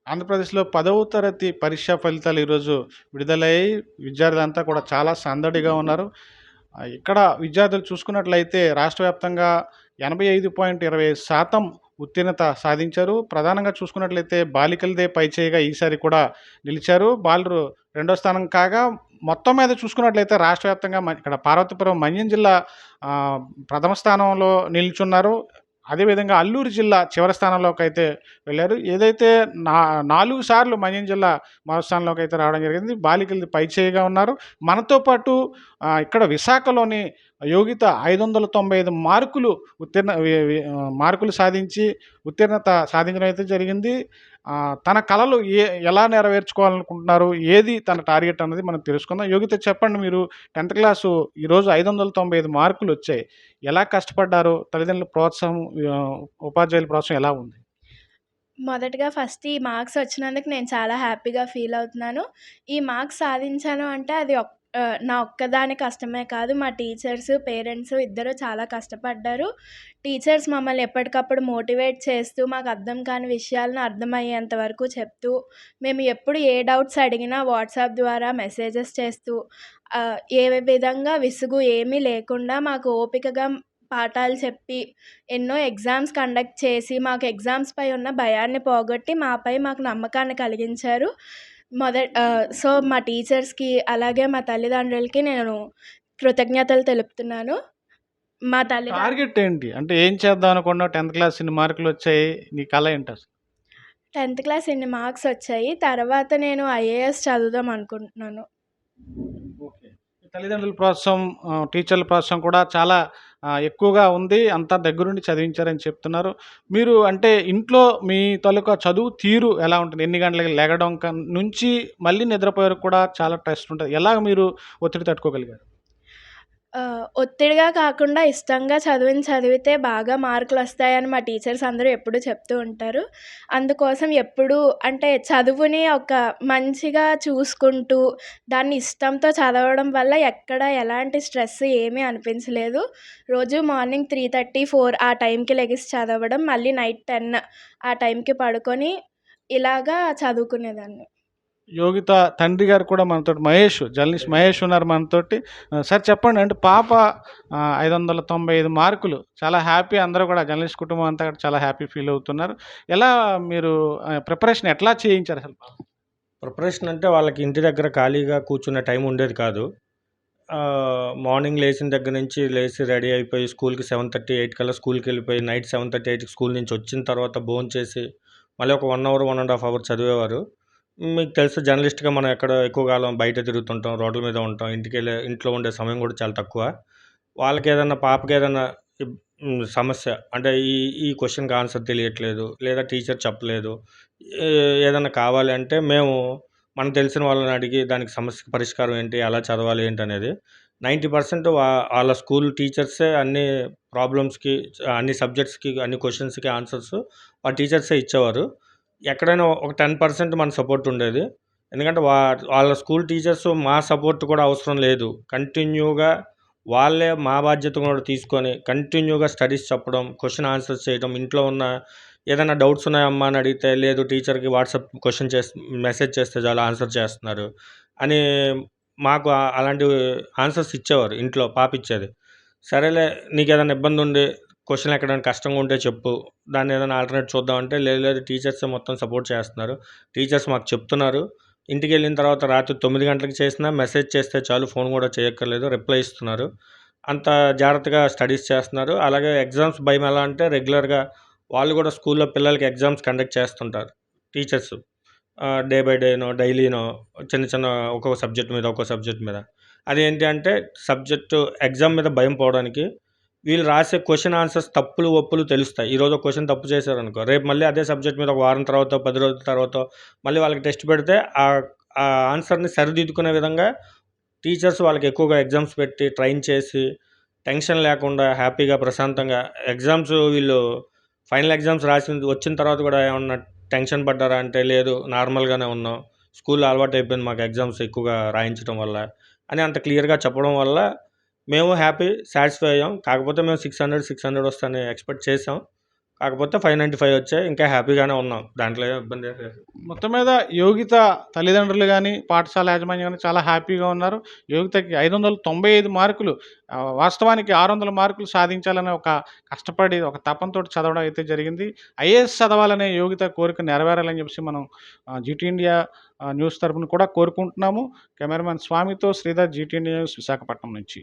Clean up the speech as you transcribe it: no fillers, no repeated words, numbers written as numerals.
ఆంధ్రప్రదేశ్‌లో 10వ తరగతి పరీక్షా ఫలితాలు ఈరోజు విడుదలయ్యాయి. విద్యార్థులంతా కూడా చాలా సందడిగా ఉన్నారు. ఇక్కడ విద్యార్థులు చూసుకున్నట్లయితే రాష్ట్ర వ్యాప్తంగా 85.25% ఉత్తీర్ణత సాధించారు. ప్రధానంగా చూసుకున్నట్లయితే బాలికలదే పైచేయిగా ఈసారి కూడా నిలిచారు. బాలురు రెండో స్థానం కాగా మొత్తం మీద చూసుకున్నట్లయితే రాష్ట్ర వ్యాప్తంగా ఇక్కడ పార్వతీపురం మన్యం జిల్లా ఆహ్, ప్రథమ స్థానంలో నిల్చున్నారు. అదేవిధంగా అల్లూరు జిల్లా చివరి స్థానంలోకైతే వెళ్లారు. ఏదైతే నా 4 సార్లు మన్యం జిల్లా మొదటి స్థానంలోకైతే రావడం జరిగింది. బాలికలది పైచేయిగా ఉన్నారు. మనతో పాటు ఇక్కడ విశాఖలోని యోగిత 595 మార్కులు మార్కులు సాధించి ఉత్తీర్ణత సాధించడం అయితే జరిగింది. తన కలలు ఎలా నెరవేర్చుకోవాలనుకుంటున్నారు? ఏది తన టార్గెట్ అన్నది మనం తెలుసుకుందాం. యోగిత చెప్పండి, మీరు 10థ్ క్లాసు ఈరోజు 595 మార్కులొచ్చాయి. ఎలా కష్టపడ్డారు? తల్లిదండ్రుల ప్రోత్సాహం, ఉపాధ్యాయుల ప్రోత్సాహం ఎలా ఉంది? మొదటగా ఫస్ట్ ఈ మార్క్స్ వచ్చినందుకు నేను చాలా హ్యాపీగా ఫీల్ అవుతున్నాను. ఈ మార్క్స్ సాధించాను అంటే అది నా ఒక్కదాని కష్టమే కాదు. మా టీచర్స్, పేరెంట్స్ ఇద్దరు చాలా కష్టపడ్డారు. టీచర్స్ మమ్మల్ని ఎప్పటికప్పుడు మోటివేట్ చేస్తూ, మాకు అర్థం కాని విషయాలను అర్థమయ్యేంత వరకు చెప్తూ, మేము ఎప్పుడు ఏ డౌట్స్ అడిగినా వాట్సాప్ ద్వారా మెసేజెస్ చేస్తూ, ఏ విధంగా విసుగు ఏమీ లేకుండా మాకు ఓపికగా పాఠాలు చెప్పి, ఎన్నో ఎగ్జామ్స్ కండక్ట్ చేసి, మాకు ఎగ్జామ్స్‌పై ఉన్న భయాన్ని పోగొట్టి, మాకు నమ్మకాన్ని కలిగించారు. సో, మా టీచర్స్‌కి, అలాగే మా తల్లిదండ్రులకి నేను కృతజ్ఞతలు తెలుపుతున్నాను. మా టార్గెట్ ఏంటి? అంటే ఏం చేద్దాం అనుకున్నావు? 10థ్ క్లాస్ ఇన్ని మార్కులొచ్చాయి. నీ కల ఏంటసలు? 10థ్ క్లాస్ ఇన్ని మార్క్స్ వచ్చాయి. తర్వాత నేను ఐఏఎస్ చదువుదాం అనుకుంటున్నాను. ఓకే. తల్లిదండ్రుల ప్రోత్సాహం, టీచర్ల ప్రోత్సాహం కూడా చాలా ఎక్కువగా ఉంది. అంతా దగ్గరుండి చదివించారని చెప్తున్నారు. మీరు అంటే ఇంట్లో మీ తాలూకా చదువు తీరు ఎలా ఉంటుంది? ఎన్ని గంటలకి లెగడం నుంచి మళ్ళీ నిద్రపోయే వరకు కూడా చాలా స్ట్రెస్ ఉంటది. ఎలాగ మీరు ఒత్తిడి తట్టుకోగలిగారు? ఒత్తిడిగా కాకుండా ఇష్టంగా చదివితే బాగా మార్కులొస్తాయని మా టీచర్స్ అందరూ ఎప్పుడూ చెప్తూ ఉంటారు. అందుకోసం ఎప్పుడూ అంటే చదువుని ఒక మంచిగా చూసుకుంటూ, దాన్ని ఇష్టంతో చదవడం వల్ల ఎక్కడ ఎలాంటి స్ట్రెస్ ఏమీ అనిపించలేదు. రోజు మార్నింగ్ 3:30, 4 ఆ టైంకి లెగిసి చదవడం, మళ్ళీ నైట్ 10 ఆ టైంకి పడుకొని ఇలాగా చదువుకునేదాన్ని. యోగిత తండ్రి గారు కూడా మనతోటి జర్నలిస్ట్ మహేష్ ఉన్నారు మనతోటి. సార్ చెప్పండి, అంటే పాప 595 మార్కులు, చాలా హ్యాపీ. అందరూ కూడా జర్నలిస్ట్ కుటుంబం అంతా కూడా చాలా హ్యాపీ ఫీల్ అవుతున్నారు. ఎలా మీరు ప్రిపరేషన్ ఎట్లా చేయించారు అసలు? ప్రిపరేషన్ అంటే వాళ్ళకి ఇంటి దగ్గర ఖాళీగా కూర్చునే టైం ఉండేది కాదు. మార్నింగ్ లేచిన దగ్గర నుంచి లేచి రెడీ అయిపోయి స్కూల్‌కి 7:30, 8 కల్లా స్కూల్‌కెళ్ళిపోయి నైట్ 7:30, 8కి స్కూల్ నుంచి వచ్చిన తర్వాత భోంచేసి మళ్ళీ ఒక 1 అవర్, 1 ½ అవర్ చదివేవారు. మీకు తెలుసు, జర్నలిస్ట్‌గా మనం ఎక్కడ ఎక్కువ కాలం బయట తిరుగుతుంటాం, రోడ్ల మీద ఉంటాం. ఇంట్లో ఉండే సమయం కూడా చాలా తక్కువ. పాపకేదన్నా సమస్య అంటే ఈ క్వెషన్‌కి ఆన్సర్ తెలియట్లేదు, లేదా టీచర్ చెప్పలేదు, ఏదన్నా కావాలి అంటే మేము మనకు తెలిసిన వాళ్ళని అడిగి దానికి సమస్యకి పరిష్కారం ఏంటి, ఎలా చదవాలి ఏంటనేది 90% వాళ్ళ స్కూల్ టీచర్సే అన్ని ప్రాబ్లమ్స్‌కి, అన్ని సబ్జెక్ట్స్‌కి, అన్ని క్వెషన్స్‌కి ఆన్సర్స్ ఆ టీచర్సే ఇచ్చేవారు. ఎక్కడైనా ఒక 10% మన సపోర్ట్ ఉండేది. ఎందుకంటే వాళ్ళ స్కూల్ టీచర్స్ మా సపోర్ట్ కూడా అవసరం లేదు. కంటిన్యూగా వాళ్ళే మా బాధ్యత కూడా తీసుకొని కంటిన్యూగా స్టడీస్ చెప్పడం, క్వెషన్ ఆన్సర్స్ చేయడం, ఇంట్లో ఉన్న ఏదైనా డౌట్స్ ఉన్నాయమ్మా అని అడిగితే, లేదు టీచర్‌కి వాట్సాప్ మెసేజ్ చేస్తే చాలు ఆన్సర్ చేస్తున్నారు అని మాకు అలాంటి ఆన్సర్స్ ఇచ్చేవారు. ఇంట్లో పాపిచ్చేది. సరేలే, నీకేదైనా ఇబ్బందుండి క్వెషన్ ఎక్కడైనా కష్టంగా ఉంటే చెప్పు, దాన్ని ఏదైనా ఆల్టర్‌నేట్ చూద్దాం అంటే, లేదు టీచర్సే మొత్తం సపోర్ట్ చేస్తున్నారు. టీచర్స్ మాకు చెప్తున్నారు. ఇంటికెళ్ళిన తర్వాత రాత్రి 9 గంటలకు చేసినా మెసేజ్ చేస్తే చాలు, ఫోన్ కూడా చేయక్కర్లేదు, రిప్లై ఇస్తున్నారు. అంత జాగ్రత్తగా స్టడీస్ చేస్తున్నారు. అలాగే ఎగ్జామ్స్ భయం ఎలా అంటే, రెగ్యులర్‌గా వాళ్ళు కూడా స్కూల్‌లో పిల్లలకి ఎగ్జామ్స్ కండక్ట్ చేస్తుంటారు టీచర్స్. డే బై డేనో, డైలీనో చిన్న ఒక్కొక్క సబ్జెక్ట్ మీద. అదేంటి అంటే ఎగ్జామ్ మీద భయం పోవడానికి వీళ్ళు రాసే క్వెషన్ ఆన్సర్స్ తప్పులు, ఒప్పులు తెలుస్తాయి. ఈరోజు ఒక క్వెషన్ తప్పు చేశారనుకో, రేపు మళ్ళీ అదే సబ్జెక్ట్ మీద ఒక వారం తర్వాతో, 10 రోజుల తర్వాతో మళ్ళీ వాళ్ళకి టెస్ట్ పెడితే ఆ ఆన్సర్‌ని సరిదిద్దుకునే విధంగా టీచర్స్ వాళ్ళకి ఎక్కువగా ఎగ్జామ్స్ పెట్టి ట్రైన్ చేసి, టెన్షన్ లేకుండా హ్యాపీగా ప్రశాంతంగా వీళ్ళు ఫైనల్ ఎగ్జామ్స్ వచ్చిన తర్వాత కూడా ఏమన్నా టెన్షన్ పడ్డారా అంటే, లేదు నార్మల్‌గానే ఉన్నాం, స్కూల్‌లో అలవాటైపోయింది మాకు ఎగ్జామ్స్ ఎక్కువగా రాయించడం వల్ల అని అంత క్లియర్‌గా చెప్పడం వల్ల మేము సాటిస్ఫై అయ్యాం. కాకపోతే మేము 600 వస్తాయని ఎక్స్‌పెక్ట్ చేసాం. కాకపోతే 595 వచ్చాయి. ఇంకా హ్యాపీగానే ఉన్నాం. దాంట్లో ఏం ఇబ్బంది ఏం లేదు. మొత్తం మీద యోగిత తల్లిదండ్రులు గాని, పాఠశాల యాజమాన్యం గాని చాలా హ్యాపీగా ఉన్నారు. యోగితకి 595 మార్కులు వాస్తవానికి 600 మార్కులు సాధించాలనే ఒక కష్టపడి, ఒక తపనతోటి చదవడం అయితే జరిగింది. ఐఏఎస్ చదవాలనే యోగిత కోరిక నెరవేరాలని చెప్పేసి మనం జీటీ ఇండియా న్యూస్ తరపున కూడా కోరుకుంటున్నాము. కెమెరామెన్ స్వామితో Sridhar, GT India news, Visakhapatnam నుంచి.